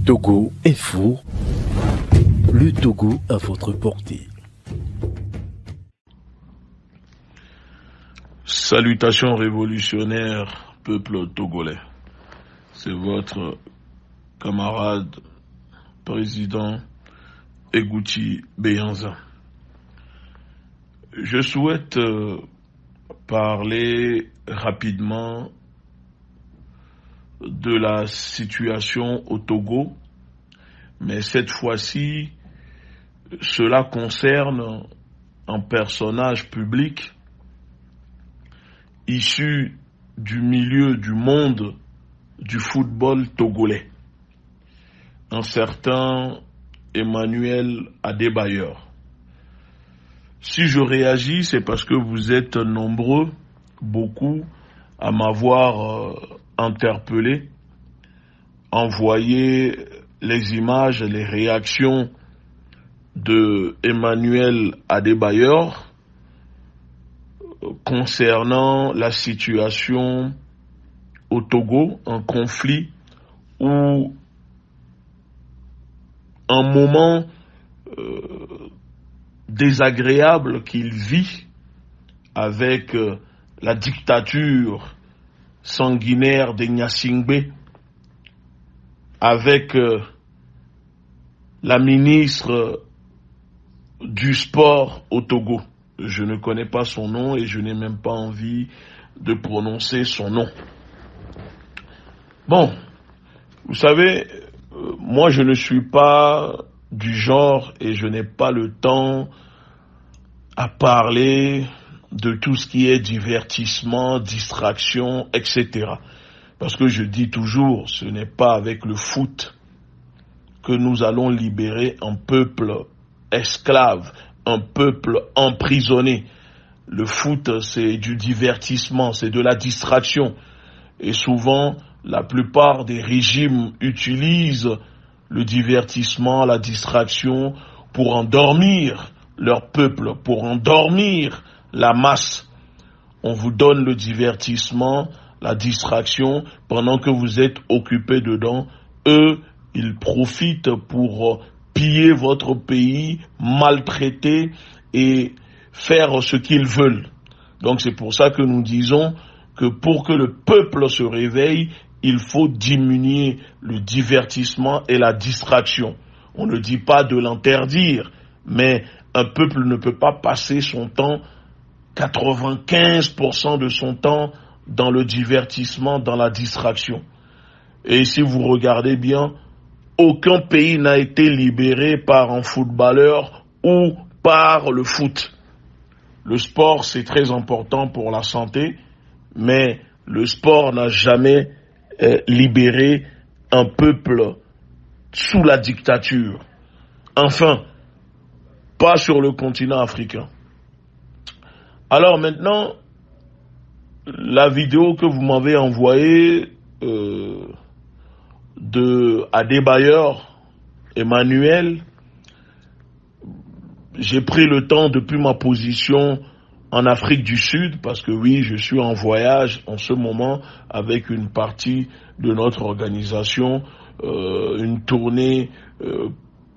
Togo Info, le Togo à votre portée. Salutations révolutionnaires, peuple togolais. C'est votre camarade, président Egouti Beyanza. Je souhaite parler rapidement de la situation au Togo, mais cette fois-ci, cela concerne un personnage public issu du milieu du monde du football togolais, un certain Emmanuel Adebayor. Si je réagis, c'est parce que vous êtes nombreux, beaucoup, à m'avoir interpellé, envoyé les images, les réactions de Emmanuel Adebayor concernant la situation au Togo, un conflit ou un moment désagréable qu'il vit avec la dictature sanguinaire des Gnassingbé, avec la ministre du sport au Togo. Je ne connais pas son nom et je n'ai même pas envie de prononcer son nom. Bon, vous savez, moi je ne suis pas du genre et je n'ai pas le temps à parler de tout ce qui est divertissement, distraction, etc. Parce que je dis toujours, ce n'est pas avec le foot que nous allons libérer un peuple esclave, un peuple emprisonné. Le foot, c'est du divertissement, c'est de la distraction. Et souvent, la plupart des régimes utilisent le divertissement, la distraction pour endormir leur peuple, pour endormir la masse. On vous donne le divertissement, la distraction, pendant que vous êtes occupés dedans. Eux, ils profitent pour piller votre pays, maltraiter et faire ce qu'ils veulent. Donc c'est pour ça que nous disons que pour que le peuple se réveille, il faut diminuer le divertissement et la distraction. On ne dit pas de l'interdire, mais un peuple ne peut pas passer son temps, 95% de son temps, dans le divertissement, dans la distraction. Et si vous regardez bien, aucun pays n'a été libéré par un footballeur ou par le foot. Le sport, c'est très important pour la santé, mais le sport n'a jamais libéré un peuple sous la dictature. Enfin, pas sur le continent africain. Alors maintenant, la vidéo que vous m'avez envoyée de Adebayor Emmanuel, j'ai pris le temps depuis ma position en Afrique du Sud, parce que oui, je suis en voyage en ce moment avec une partie de notre organisation, une tournée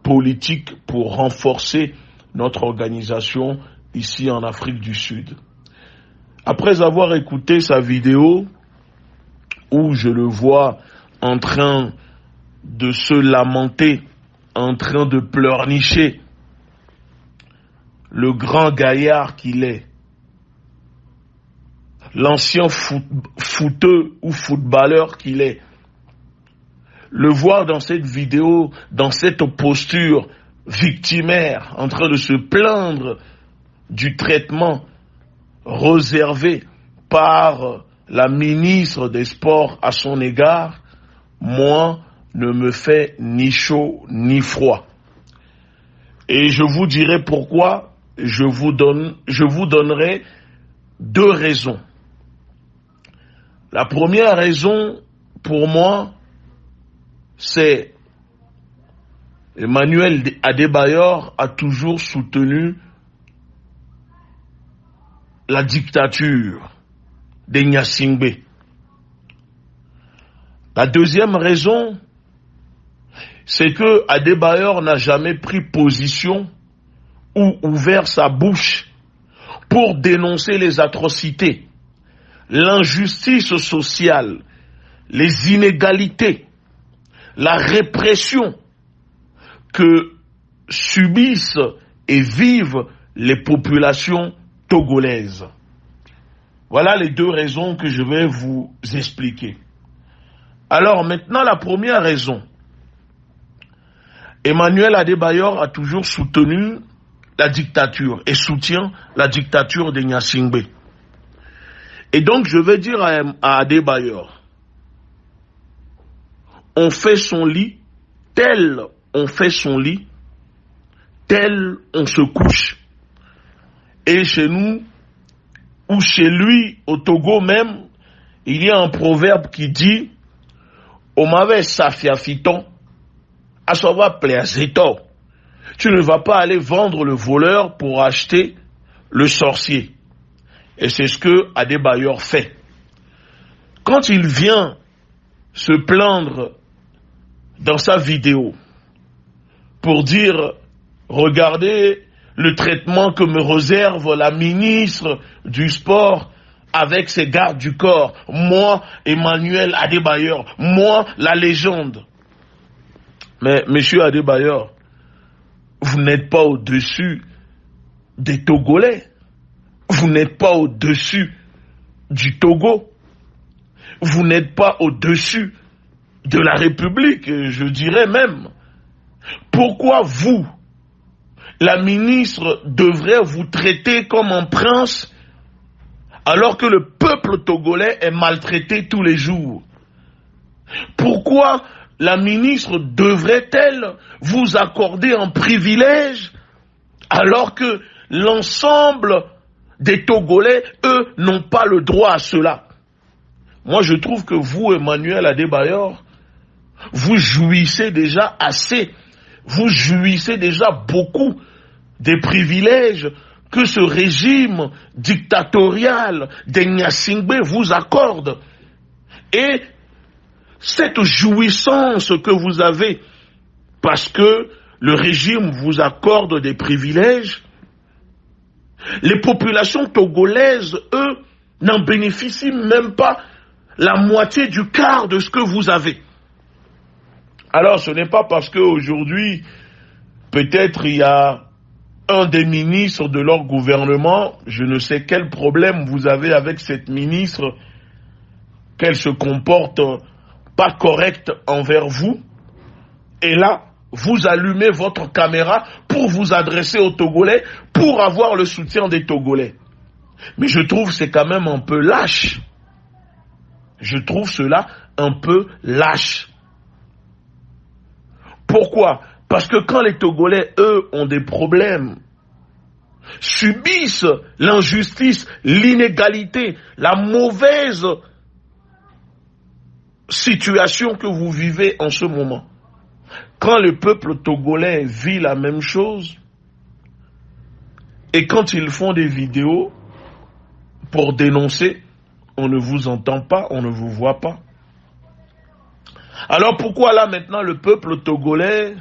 politique pour renforcer notre organisation ici en Afrique du Sud. Après avoir écouté sa vidéo, où je le vois en train de se lamenter, en train de pleurnicher, le grand gaillard qu'il est, l'ancien footeux ou footballeur qu'il est, le voir dans cette vidéo, dans cette posture victimaire, en train de se plaindre du traitement réservé par la ministre des Sports à son égard, moi, ne me fait ni chaud ni froid. Et je vous dirai pourquoi, je vous donnerai deux raisons. La première raison, pour moi, c'est Emmanuel Adebayor a toujours soutenu la dictature des Gnassingbé. La deuxième raison, c'est que Adebayor n'a jamais pris position ou ouvert sa bouche pour dénoncer les atrocités, l'injustice sociale, les inégalités, la répression que subissent et vivent les populations togolaises. Voilà les deux raisons que je vais vous expliquer. Alors maintenant, la première raison. Emmanuel Adebayor a toujours soutenu la dictature et soutient la dictature de Gnassingbé. Et donc je vais dire à Adebayor, on fait son lit, tel on fait son lit, tel on se couche. Et chez nous, ou chez lui, au Togo même, il y a un proverbe qui dit « Omave safia fiton, asova pleazeto ». Tu ne vas pas aller vendre le voleur pour acheter le sorcier. Et c'est ce que Adebayor fait. Quand il vient se plaindre dans sa vidéo pour dire « Regardez le traitement que me réserve la ministre du Sport avec ses gardes du corps, moi, Emmanuel Adebayor, moi, la légende. » Mais, monsieur Adebayor, vous n'êtes pas au-dessus des Togolais. Vous n'êtes pas au-dessus du Togo. Vous n'êtes pas au-dessus de la République, je dirais même. Pourquoi vous, la ministre, devrait vous traiter comme un prince alors que le peuple togolais est maltraité tous les jours? Pourquoi la ministre devrait-elle vous accorder un privilège alors que l'ensemble des Togolais, eux, n'ont pas le droit à cela? Moi, je trouve que vous, Emmanuel Adebayor, vous jouissez déjà assez, vous jouissez déjà beaucoup des privilèges que ce régime dictatorial des Gnassingbé vous accorde. Et cette jouissance que vous avez, parce que le régime vous accorde des privilèges, les populations togolaises, eux, n'en bénéficient même pas la moitié du quart de ce que vous avez. Alors ce n'est pas parce qu'aujourd'hui, peut-être il y a un des ministres de leur gouvernement, je ne sais quel problème vous avez avec cette ministre, qu'elle se comporte pas correcte envers vous, et là, vous allumez votre caméra pour vous adresser aux Togolais, pour avoir le soutien des Togolais. Mais je trouve que c'est quand même un peu lâche. Je trouve cela un peu lâche. Pourquoi? Parce que quand les Togolais, eux, ont des problèmes, subissent l'injustice, l'inégalité, la mauvaise situation que vous vivez en ce moment, quand le peuple togolais vit la même chose, et quand ils font des vidéos pour dénoncer, on ne vous entend pas, on ne vous voit pas. Alors pourquoi là maintenant le peuple togolais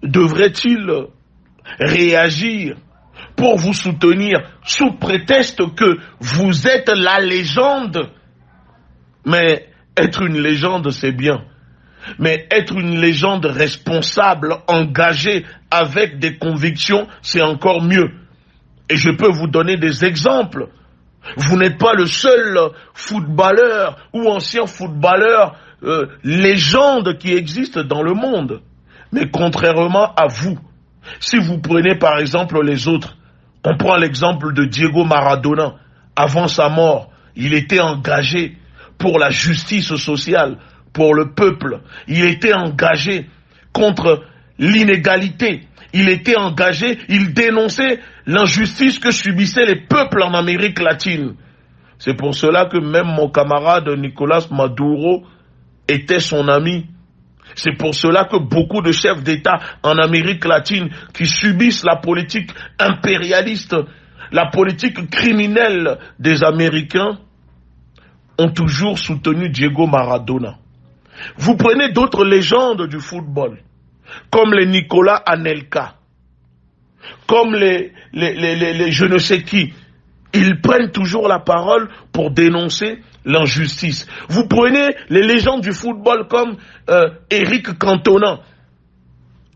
devrait-il réagir pour vous soutenir sous prétexte que vous êtes la légende? Mais être une légende, c'est bien. Mais être une légende responsable, engagée, avec des convictions, c'est encore mieux. Et je peux vous donner des exemples. Vous n'êtes pas le seul footballeur ou ancien footballeur légende qui existe dans le monde. Mais contrairement à vous, si vous prenez par exemple les autres, on prend l'exemple de Diego Maradona. Avant sa mort, il était engagé pour la justice sociale, pour le peuple. Il était engagé contre l'inégalité. Il était engagé, il dénonçait l'injustice que subissaient les peuples en Amérique latine. C'est pour cela que même mon camarade Nicolas Maduro était son ami. C'est pour cela que beaucoup de chefs d'État en Amérique latine qui subissent la politique impérialiste, la politique criminelle des Américains, ont toujours soutenu Diego Maradona. Vous prenez d'autres légendes du football, comme les Nicolas Anelka, comme les je ne sais qui. Ils prennent toujours la parole pour dénoncer l'injustice. Vous prenez les légendes du football comme Eric Cantona.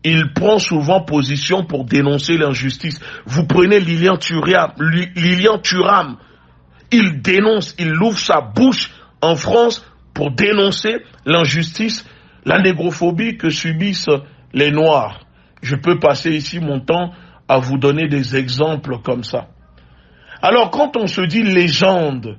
Il prend souvent position pour dénoncer l'injustice. Vous prenez Lilian Thuram. Il dénonce, il ouvre sa bouche en France pour dénoncer l'injustice, la négrophobie que subissent les Noirs. Je peux passer ici mon temps à vous donner des exemples comme ça. Alors quand on se dit légende,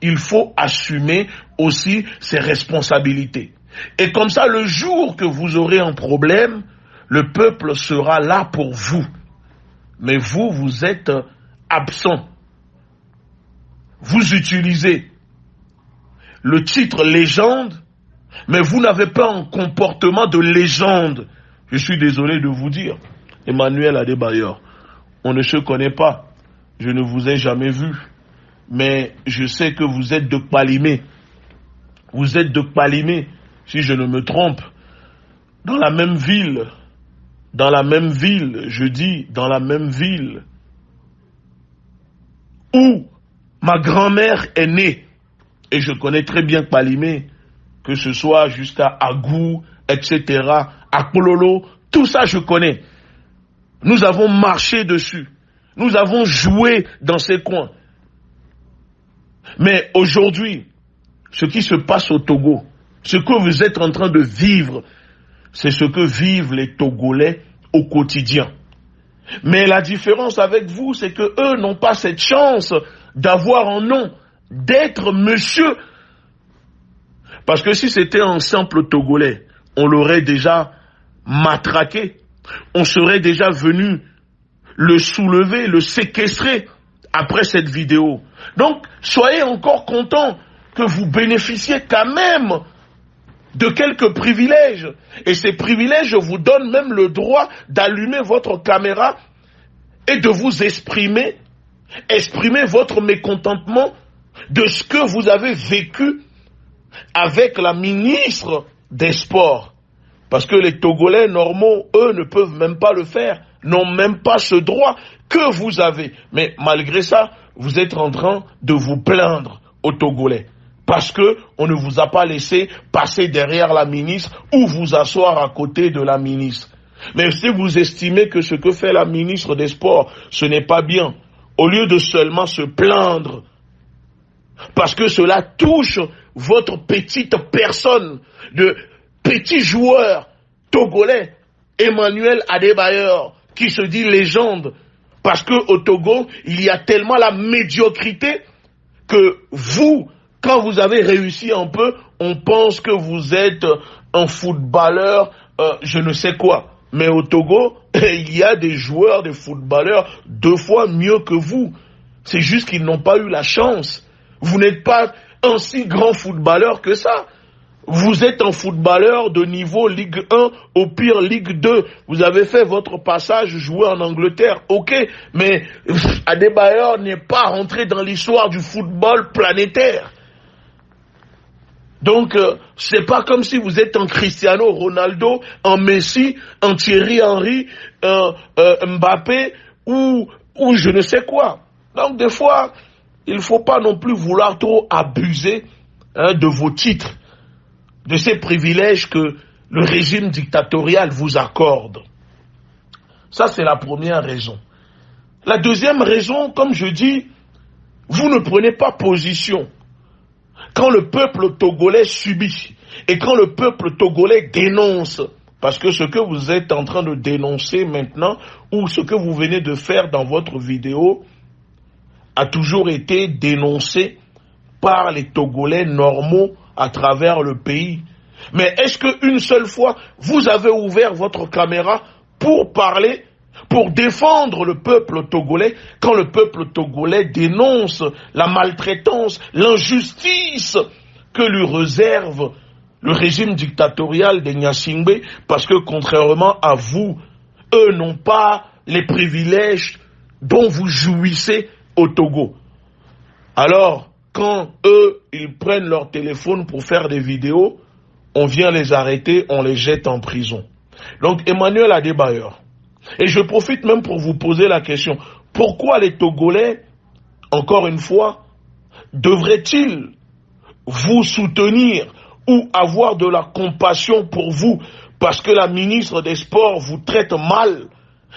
il faut assumer aussi ses responsabilités. Et comme ça, le jour que vous aurez un problème, le peuple sera là pour vous. Mais vous êtes absent. Vous utilisez le titre légende, mais vous n'avez pas un comportement de légende. Je suis désolé de vous dire, Emmanuel Adebayor, on ne se connaît pas. Je ne vous ai jamais vu. Mais je sais que vous êtes de Kpalimé. Vous êtes de Kpalimé, si je ne me trompe. Dans la même ville, où ma grand-mère est née. Et je connais très bien Kpalimé, que ce soit jusqu'à Agou, etc., à Kololo, tout ça je connais. Nous avons marché dessus. Nous avons joué dans ces coins. Mais aujourd'hui, ce qui se passe au Togo, ce que vous êtes en train de vivre, c'est ce que vivent les Togolais au quotidien. Mais la différence avec vous, c'est que eux n'ont pas cette chance d'avoir un nom, d'être monsieur. Parce que si c'était un simple Togolais, on l'aurait déjà matraqué. On serait déjà venu le soulever, le séquestrer après cette vidéo. Donc, soyez encore contents que vous bénéficiez quand même de quelques privilèges. Et ces privilèges vous donnent même le droit d'allumer votre caméra et de vous exprimer votre mécontentement de ce que vous avez vécu avec la ministre des Sports. Parce que les Togolais normaux, eux, ne peuvent même pas le faire, n'ont même pas ce droit que vous avez. Mais malgré ça, vous êtes en train de vous plaindre aux Togolais. Parce que on ne vous a pas laissé passer derrière la ministre ou vous asseoir à côté de la ministre. Mais si vous estimez que ce que fait la ministre des Sports, ce n'est pas bien, au lieu de seulement se plaindre, parce que cela touche votre petite personne, de petit joueur togolais, Emmanuel Adebayor, qui se dit légende, parce que au Togo, il y a tellement la médiocrité que vous, quand vous avez réussi un peu, on pense que vous êtes un footballeur, je ne sais quoi. Mais au Togo, il y a des joueurs, des footballeurs 2 fois mieux que vous. C'est juste qu'ils n'ont pas eu la chance. Vous n'êtes pas un si grand footballeur que ça. Vous êtes un footballeur de niveau Ligue 1, au pire Ligue 2. Vous avez fait votre passage, joué en Angleterre, ok. Mais Adebayor n'est pas rentré dans l'histoire du football planétaire. Donc, c'est pas comme si vous êtes un Cristiano Ronaldo, un Messi, un Thierry Henry, un Mbappé ou je ne sais quoi. Donc, des fois, il faut pas non plus vouloir trop abuser de vos titres, de ces privilèges que le régime dictatorial vous accorde. Ça, c'est la première raison. La deuxième raison, comme je dis, vous ne prenez pas position. Quand le peuple togolais subit et quand le peuple togolais dénonce, parce que ce que vous êtes en train de dénoncer maintenant ou ce que vous venez de faire dans votre vidéo a toujours été dénoncé par les Togolais normaux à travers le pays. Mais est-ce qu'une seule fois vous avez ouvert votre caméra pour parler, pour défendre le peuple togolais, quand le peuple togolais dénonce la maltraitance, l'injustice que lui réserve le régime dictatorial des Gnassingbé, parce que contrairement à vous, eux n'ont pas les privilèges dont vous jouissez au Togo. Alors, quand eux, ils prennent leur téléphone pour faire des vidéos, on vient les arrêter, on les jette en prison. Donc Emmanuel Adebayor, et je profite même pour vous poser la question, pourquoi les Togolais, encore une fois, devraient-ils vous soutenir ou avoir de la compassion pour vous parce que la ministre des Sports vous traite mal,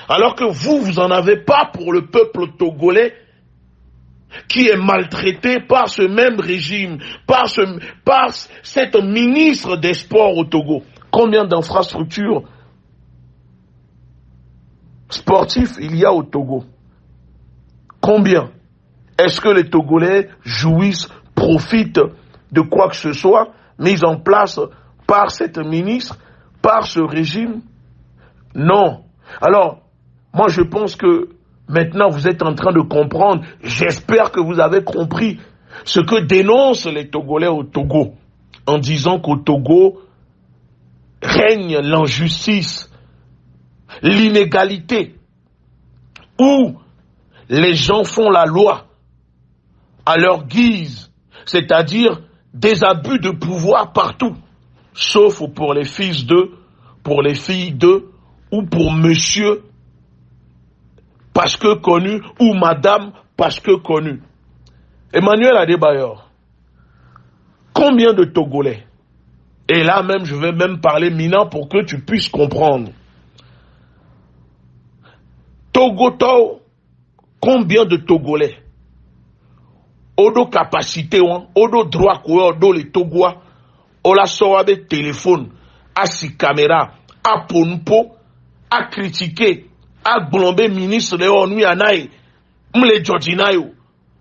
alors que vous en avez pas pour le peuple togolais qui est maltraité par ce même régime, par cette ministre des Sports au Togo. Combien d'infrastructures sportives il y a au Togo? Combien? Est-ce que les Togolais jouissent, profitent de quoi que ce soit mis en place par cette ministre, par ce régime? Non. Alors, moi je pense que maintenant vous êtes en train de comprendre, j'espère que vous avez compris ce que dénoncent les Togolais au Togo, en disant qu'au Togo règne l'injustice, l'inégalité, où les gens font la loi à leur guise, c'est-à-dire des abus de pouvoir partout, sauf pour les fils d'eux, pour les filles d'eux, ou pour monsieur parce que connu, ou madame parce que connu. Emmanuel Adebayor, combien de Togolais? Et là même, je vais même parler Mina pour que tu puisses comprendre. Togoto, combien de Togolais? Odo capacité, odo droit, odo les Togois, ola soabe téléphone, a si caméra, a ponpo, a critiqué, a glombe ministre de ONU anaï, m'le Georginayo,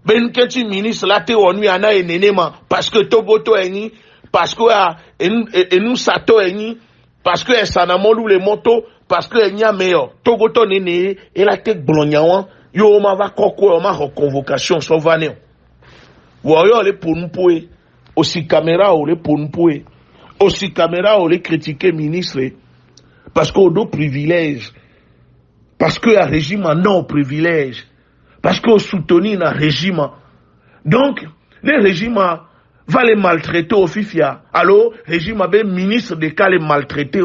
ben kenti ministre la te ONU anaï nenema, parce que Togoto eni, parce que nous sato eni, parce que sanamolu le moto, parce que enya meilleur, Togoto nene, et la te glonyawan, yo ma va koko, ma reconvocation, sauvanéon. Voyons les ponpoé, aussi caméra ou les ponpoé, aussi caméra ou les critiquer ministre, parce qu'on a privilèges, parce que le régime a non privilège, parce qu'on soutient un régime. Donc, le régime va les maltraiter au FIFIA. Alors, le régime a bien ministre de cas les maltraiter.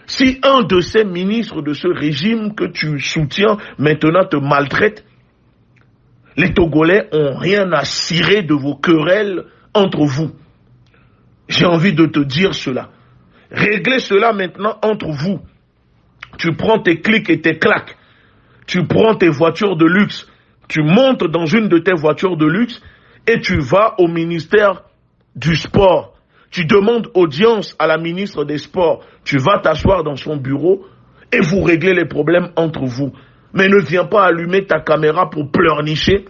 Si un de ces ministres de ce régime que tu soutiens maintenant te maltraite, les Togolais ont rien à cirer de vos querelles entre vous. J'ai envie de te dire cela. Réglez cela maintenant entre vous. Tu prends tes clics et tes claques. Tu prends tes voitures de luxe. Tu montes dans une de tes voitures de luxe et tu vas au ministère du Sport. Tu demandes audience à la ministre des Sports. Tu vas t'asseoir dans son bureau et vous réglez les problèmes entre vous. Mais ne viens pas allumer ta caméra pour pleurnicher,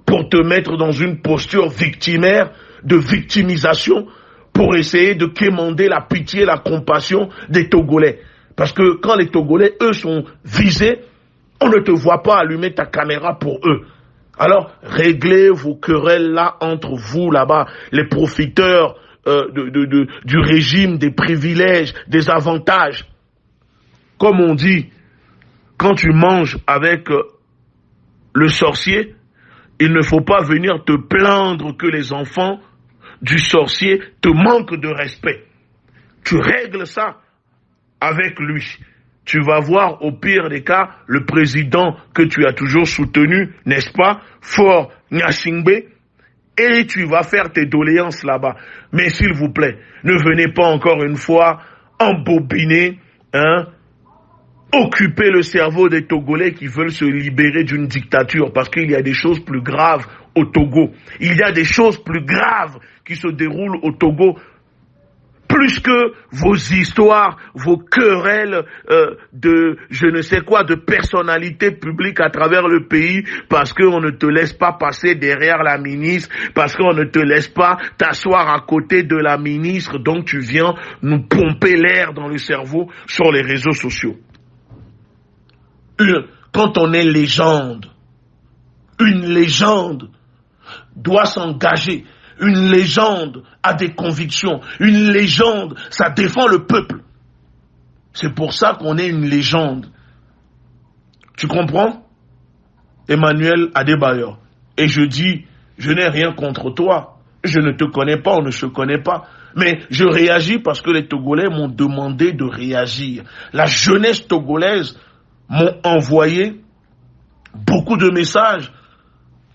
pour te mettre dans une posture victimaire, de victimisation, pour essayer de quémander la pitié, la compassion des Togolais. Parce que quand les Togolais, eux, sont visés, on ne te voit pas allumer ta caméra pour eux. Alors, réglez vos querelles là entre vous là-bas, les profiteurs du régime, des privilèges, des avantages. Comme on dit, quand tu manges avec le sorcier, il ne faut pas venir te plaindre que les enfants du sorcier te manquent de respect. Tu règles ça avec lui. Tu vas voir au pire des cas le président que tu as toujours soutenu, n'est-ce pas, Faure Gnassingbé, et tu vas faire tes doléances là-bas. Mais s'il vous plaît, ne venez pas encore une fois embobiner, occuper le cerveau des Togolais qui veulent se libérer d'une dictature, parce qu'il y a des choses plus graves au Togo. Il y a des choses plus graves qui se déroulent au Togo, plus que vos histoires, vos querelles de je ne sais quoi, de personnalités publiques à travers le pays, parce qu'on ne te laisse pas passer derrière la ministre, parce qu'on ne te laisse pas t'asseoir à côté de la ministre, donc tu viens nous pomper l'air dans le cerveau sur les réseaux sociaux. Quand on est légende, une légende doit s'engager. Une légende a des convictions. Une légende, ça défend le peuple. C'est pour ça qu'on est une légende. Tu comprends? Emmanuel Adebayor. Et je dis Je n'ai rien contre toi. Je ne te connais pas, on ne se connaît pas. Mais je réagis parce que les Togolais m'ont demandé de réagir. La jeunesse togolaise m'a envoyé beaucoup de messages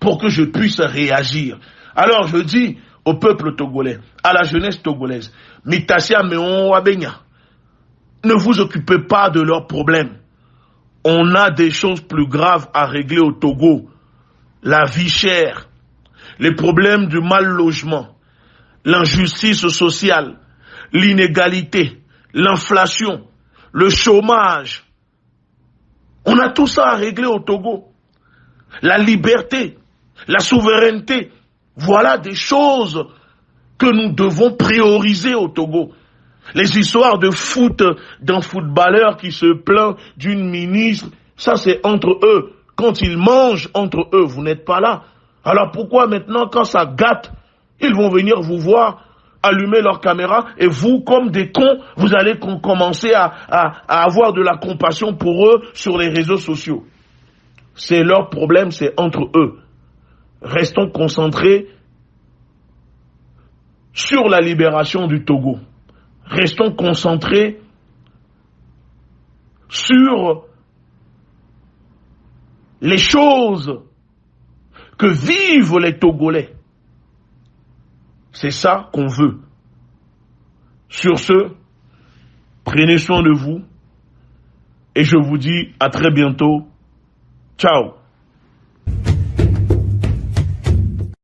pour que je puisse réagir. Alors je dis au peuple togolais, à la jeunesse togolaise, Mitasia Meon Wabenya, ne vous occupez pas de leurs problèmes. On a des choses plus graves à régler au Togo. La vie chère, les problèmes du mal logement, l'injustice sociale, l'inégalité, l'inflation, le chômage. On a tout ça à régler au Togo. La liberté, la souveraineté, voilà des choses que nous devons prioriser au Togo. Les histoires de foot, d'un footballeur qui se plaint d'une ministre, ça c'est entre eux. Quand ils mangent entre eux, vous n'êtes pas là. Alors pourquoi maintenant, quand ça gâte, ils vont venir vous voir, allumer leur caméra, et vous, comme des cons, vous allez commencer à avoir de la compassion pour eux sur les réseaux sociaux. C'est leur problème, c'est entre eux. Restons concentrés sur la libération du Togo. Restons concentrés sur les choses que vivent les Togolais. C'est ça qu'on veut. Sur ce, prenez soin de vous et je vous dis à très bientôt. Ciao.